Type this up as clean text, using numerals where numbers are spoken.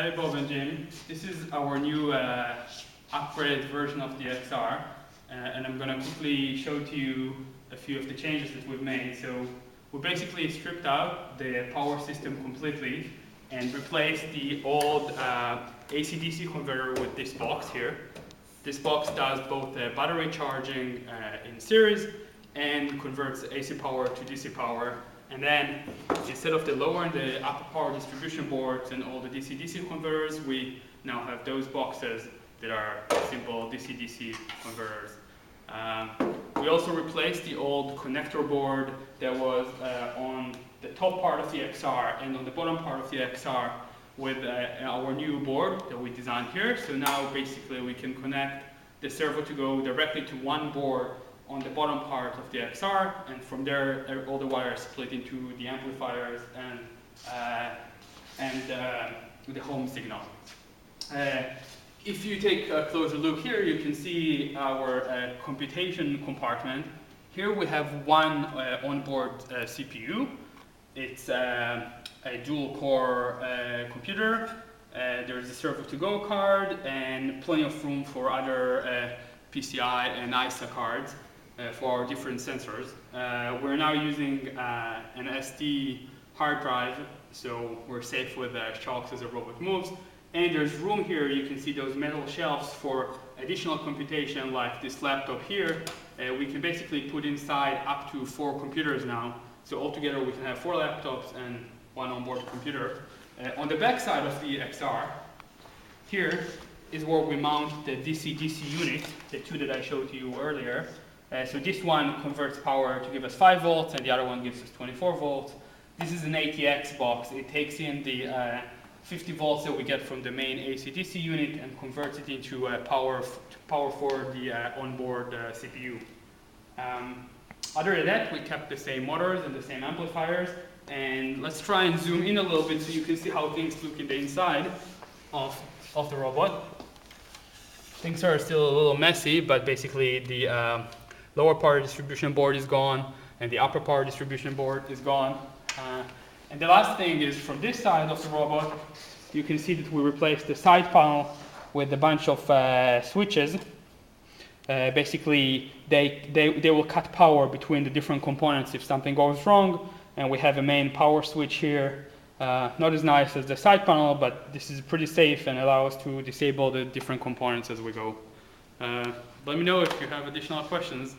Hi Bob and Jim. This is our new upgraded version of the XR, and I'm going to quickly show to you a few of the changes that we've made. So we basically stripped out the power system completely and replaced the old AC-DC converter with this box here. This box does both battery charging in series and converts AC power to DC power. And then, instead of the lower and the upper power distribution boards and all the DC-DC converters, we now have those boxes that are simple DC-DC converters. We also replaced the old connector board that was on the top part of the XR and on the bottom part of the XR with our new board that we designed here. So now basically we can connect the servo to go directly to one board on the bottom part of the XR, and from there all the wires split into the amplifiers and the home signal. If you take a closer look here, you can see our computation compartment. Here we have one onboard CPU. It's a dual-core computer. There's a servo-to-go card and plenty of room for other PCI and ISA cards for our different sensors. We're now using an SD hard drive, so we're safe with shocks as the robot moves. And there's room here, you can see those metal shelves for additional computation like this laptop here. We can basically put inside up to 4 computers now. So altogether we can have 4 laptops and 1 onboard computer. On the back side of the XR, here is where we mount the DC-DC unit, the 2 that I showed to you earlier. So this one converts power to give us 5 volts and the other one gives us 24 volts. This is an ATX box. It takes in the 50 volts that we get from the main AC-DC unit and converts it into power for the onboard CPU. Other than that, we kept the same motors and the same amplifiers. And let's try and zoom in a little bit so you can see how things look in the inside of the robot. Things are still a little messy, but basically the lower power distribution board is gone and the upper power distribution board is gone. And the last thing is, from this side of the robot, you can see that we replaced the side panel with a bunch of switches. Basically, they will cut power between the different components if something goes wrong. And we have a main power switch here. Not as nice as the side panel, but this is pretty safe and allows us to disable the different components as we go. Let me know if you have additional questions.